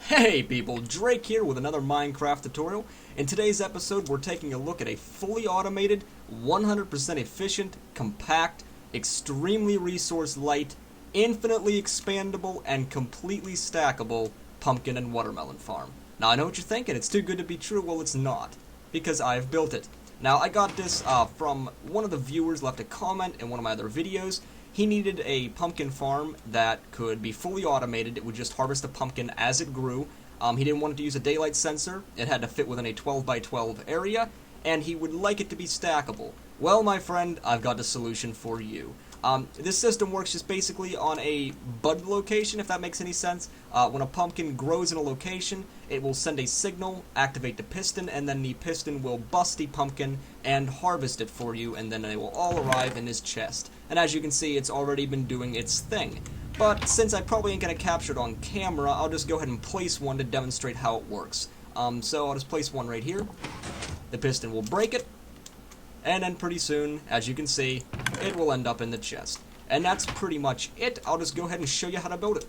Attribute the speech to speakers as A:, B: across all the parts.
A: Hey people, Draykke here with another Minecraft tutorial. In today's episode, we're taking a look at a fully automated, 100% efficient, compact, extremely resource light, infinitely expandable, and completely stackable pumpkin and watermelon farm. Now I know what you're thinking, it's too good to be true. Well, it's not, because I've built it. Now I got this from one of the viewers left a comment in one of my other videos. He needed a pumpkin farm that could be fully automated. It would just harvest the pumpkin as it grew. He didn't want it to use a daylight sensor. It had to fit within a 12 by 12 area, and he would like it to be stackable. Well, my friend, I've got a solution for you. This system works just basically on a bud location, if that makes any sense. When a pumpkin grows in a location, it will send a signal, activate the piston, and then the piston will bust the pumpkin and harvest it for you, and then they will all arrive in his chest. And as you can see, it's already been doing its thing. But since I probably ain't going to capture it on camera, I'll just go ahead and place one to demonstrate how it works. So I'll just place one right here. The piston will break it. And then pretty soon, as you can see, it will end up in the chest. And that's pretty much it. I'll just go ahead and show you how to build it.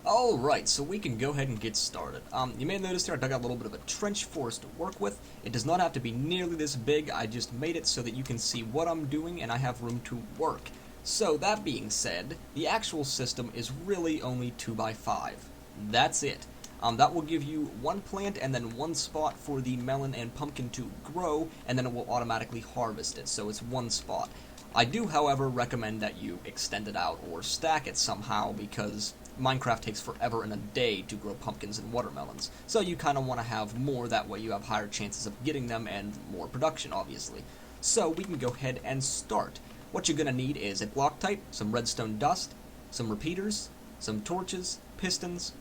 A: Alright, so we can go ahead and get started. You may have noticed here I dug out a little bit of a trench for us to work with. It does not have to be nearly this big. I just made it so that you can see what I'm doing and I have room to work. So that being said, the actual system is really only 2 by 5. That's it. That will give you one plant and then one spot for the melon and pumpkin to grow, and then it will automatically harvest it, so it's one spot. I do, however, recommend that you extend it out or stack it somehow, because Minecraft takes forever and a day to grow pumpkins and watermelons, so you kind of want to have more, that way you have higher chances of getting them and more production, obviously. So we can go ahead and start. What you're going to need is a block type, some redstone dust, some repeaters, some torches, pistons,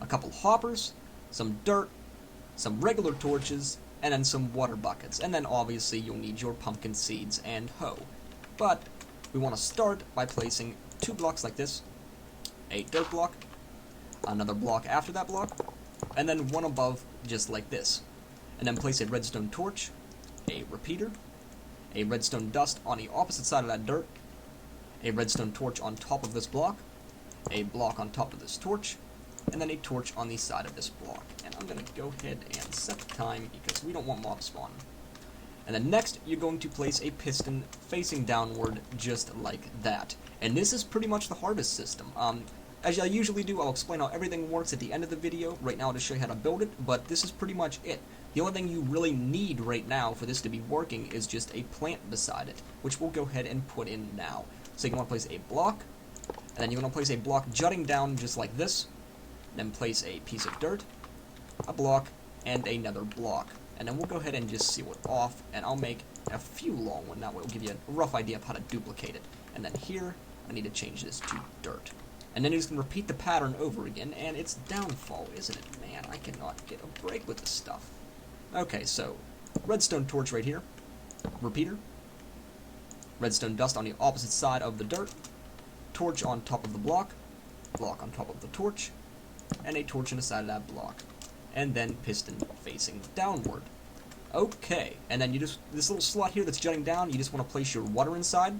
A: a couple hoppers, some dirt, some regular torches, and then some water buckets. And then obviously you'll need your pumpkin seeds and hoe. But we want to start by placing 2 blocks like this, a dirt block, another block after that block, and then one above just like this. And then place a redstone torch, a repeater, a redstone dust on the opposite side of that dirt, a redstone torch on top of this block, a block on top of this torch, and then a torch on the side of this block. And I'm going to go ahead and set the time because we don't want mob spawn. And then next, you're going to place a piston facing downward just like that. And this is pretty much the harvest system. As I usually do, I'll explain how everything works at the end of the video. Right now, to show you how to build it, but this is pretty much it. The only thing you really need right now for this to be working is just a plant beside it, which we'll go ahead and put in now. So you want to place a block, and then you want to place a block jutting down just like this. Then place a piece of dirt, a block, and another block. And then we'll go ahead and just seal it off, and I'll make a few long ones. That way it'll give you a rough idea of how to duplicate it. And then here, I need to change this to dirt. And then you're just going to repeat the pattern over again, and it's downfall, isn't it? Man, I cannot get a break with this stuff. Okay, so, redstone torch right here, repeater, redstone dust on the opposite side of the dirt, torch on top of the block, block on top of the torch, and a torch on the side of that block, and then piston facing downward. Okay, and then you just, this little slot here that's jutting down, you just want to place your water inside,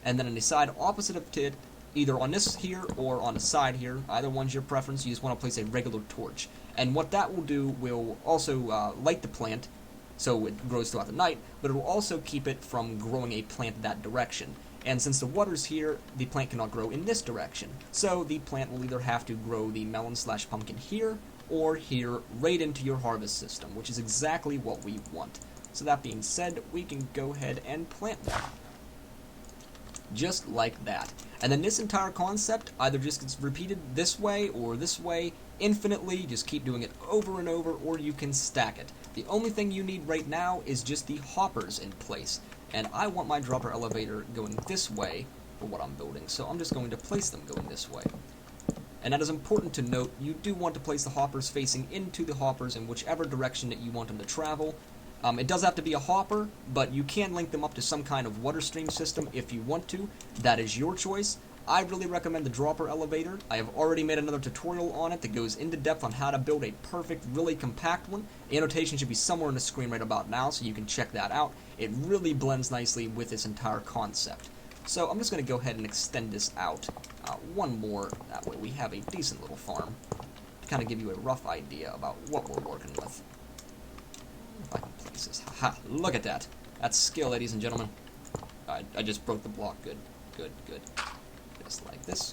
A: and then on the side opposite of it, either on this here or on the side here, either one's your preference, you just want to place a regular torch. And what that will do will also light the plant, so it grows throughout the night, but it will also keep it from growing a plant that direction. And since the water's here, the plant cannot grow in this direction. So the plant will either have to grow the melon/pumpkin here, or here, right into your harvest system, which is exactly what we want. So that being said, we can go ahead and plant them. Just like that. And then this entire concept either just gets repeated this way or this way infinitely. Just keep doing it over and over, or you can stack it. The only thing you need right now is just the hoppers in place. And I want my dropper elevator going this way for what I'm building, so I'm just going to place them going this way. And that is important to note, you do want to place the hoppers facing into the hoppers in whichever direction that you want them to travel. It does have to be a hopper, but you can link them up to some kind of water stream system if you want to. That is your choice. I really recommend the dropper elevator. I have already made another tutorial on it that goes into depth on how to build a perfect, really compact one. The annotation should be somewhere on the screen right about now, so you can check that out. It really blends nicely with this entire concept. So I'm just going to go ahead and extend this out one more. That way we have a decent little farm to kind of give you a rough idea about what we're working with. If I can place this. Haha, look at that. That's skill, ladies and gentlemen. I just broke the block. Good, good, good. Just like this.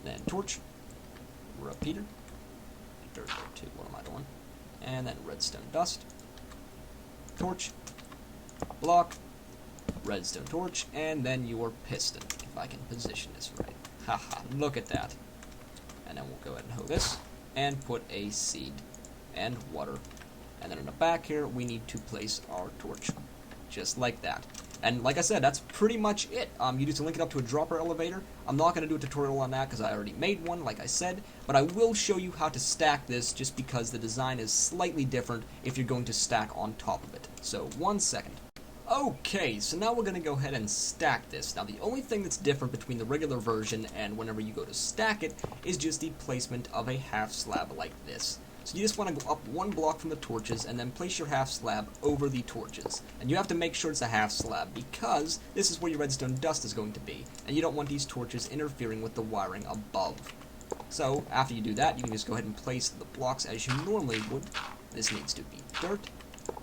A: Then torch. Repeater. Dirt, too. What am I doing? And then redstone dust. Torch. Block. Redstone torch. And then your piston. If I can position this right. Haha, look at that. And then we'll go ahead and hoe this. And put a seed. And water. And then in the back here, we need to place our torch. Just like that. And like I said, that's pretty much it. You just link it up to a dropper elevator. I'm not going to do a tutorial on that because I already made one, like I said. But I will show you how to stack this just because the design is slightly different if you're going to stack on top of it. So, 1 second. Okay, so now we're going to go ahead and stack this. Now, the only thing that's different between the regular version and whenever you go to stack it is just the placement of a half slab like this. So you just want to go up 1 block from the torches and then place your half slab over the torches. And you have to make sure it's a half slab because this is where your redstone dust is going to be. And you don't want these torches interfering with the wiring above. So after you do that, you can just go ahead and place the blocks as you normally would. This needs to be dirt.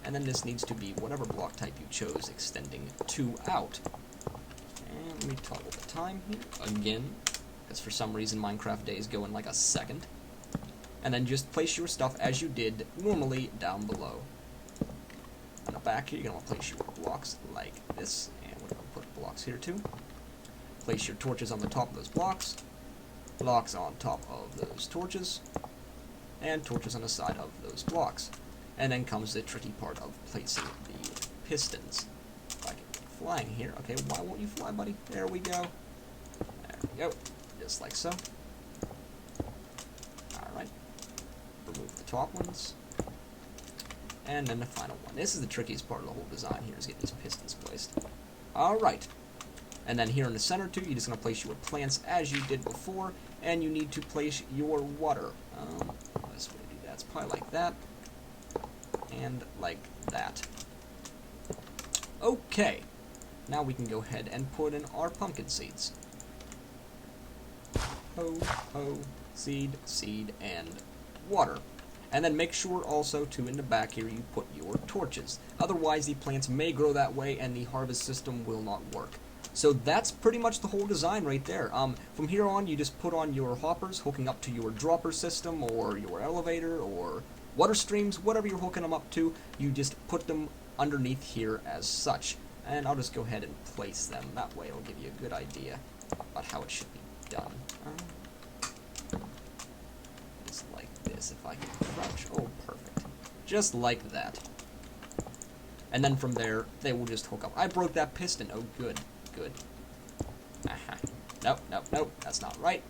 A: And then this needs to be whatever block type you chose, extending 2 out. And let me toggle the time here again. Because for some reason Minecraft days go in like a second. And then just place your stuff as you did normally down below. On the back here, you're going to place your blocks like this. And we're going to put blocks here too. Place your torches on the top of those blocks. Blocks on top of those torches. And torches on the side of those blocks. And then comes the tricky part of placing the pistons. If I can get flying here. Okay, why won't you fly, buddy? There we go. There we go. Just like so. Remove the top ones, and then the final one. This is the trickiest part of the whole design here, is getting these pistons placed. Alright, and then here in the center too, you're just going to place your plants as you did before, and you need to place your water. Best way to do that is probably like that, and like that. Okay, now we can go ahead and put in our pumpkin seeds. Ho, ho, seed, seed, and water. And then make sure also to, in the back here, you put your torches. Otherwise, the plants may grow that way and the harvest system will not work. So that's pretty much the whole design right there. From here on, you just put on your hoppers, hooking up to your dropper system or your elevator or water streams, whatever you're hooking them up to, you just put them underneath here as such. And I'll just go ahead and place them. That way it'll give you a good idea about how it should be done. If I can crouch. Oh, perfect. Just like that. And then from there, they will just hook up. I broke that piston. Oh, good. Good. Aha. Nope, nope, nope. That's not right.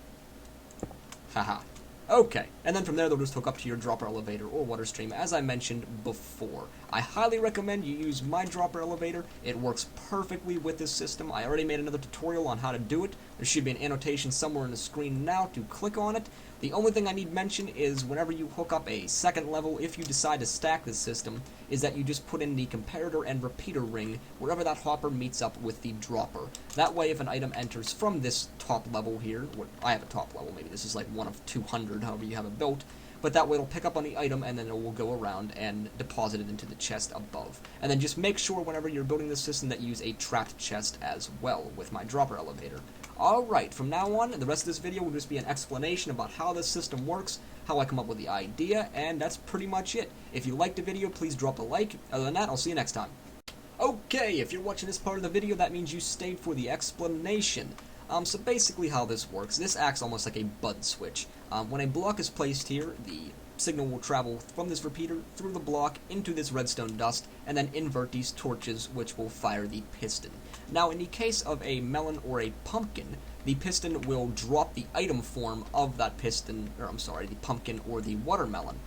A: Haha. Okay. And then from there, they'll just hook up to your dropper elevator or water stream, as I mentioned before. I highly recommend you use my dropper elevator. It works perfectly with this system. I already made another tutorial on how to do it. There should be an annotation somewhere on the screen now to click on it. The only thing I need mention is whenever you hook up a second level, if you decide to stack this system, is that you just put in the comparator and repeater ring wherever that hopper meets up with the dropper. That way, if an item enters from this top level here, I have a top level, maybe this is like one of 200, however you have it built, but that way it'll pick up on the item and then it will go around and deposit it into the chest above. And then just make sure whenever you're building this system that you use a trapped chest as well with my dropper elevator. Alright, from now on, the rest of this video will just be an explanation about how this system works, how I come up with the idea, and that's pretty much it. If you liked the video, please drop a like. Other than that, I'll see you next time. Okay, if you're watching this part of the video, that means you stayed for the explanation. So basically how this works, this acts almost like a bud switch. When a block is placed here, the signal will travel from this repeater through the block into this redstone dust, and then invert these torches, which will fire the piston. Now, in the case of a melon or a pumpkin, the piston will drop the item form of that piston, or I'm sorry, the pumpkin or the watermelon.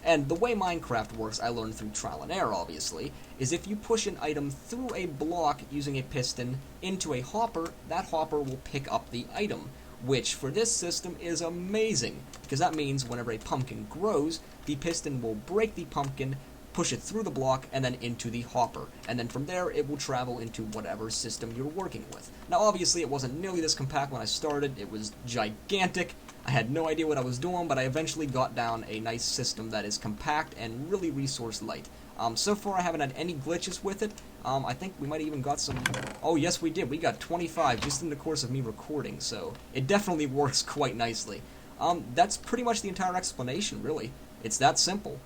A: And the way Minecraft works, I learned through trial and error, obviously, is if you push an item through a block using a piston into a hopper, that hopper will pick up the item, which for this system is amazing, because that means whenever a pumpkin grows, the piston will break the pumpkin, push it through the block, and then into the hopper. And then from there, it will travel into whatever system you're working with. Now, obviously, it wasn't nearly this compact when I started. It was gigantic. I had no idea what I was doing, but I eventually got down a nice system that is compact and really resource light. So far I haven't had any glitches with it. I think we might have even got some... Oh, yes we did. We got 25 just in the course of me recording, so it definitely works quite nicely. That's pretty much the entire explanation, really. It's that simple.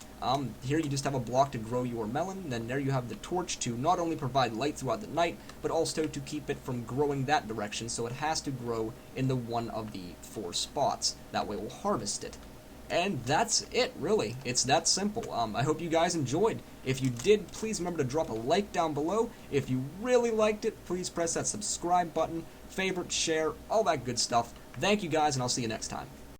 A: Here you just have a block to grow your melon, then there you have the torch to not only provide light throughout the night, but also to keep it from growing that direction, so it has to grow in the one of the 4 spots. That way we'll harvest it. And that's it, really. It's that simple. I hope you guys enjoyed. If you did, please remember to drop a like down below. If you really liked it, please press that subscribe button, favorite, share, all that good stuff. Thank you guys, and I'll see you next time.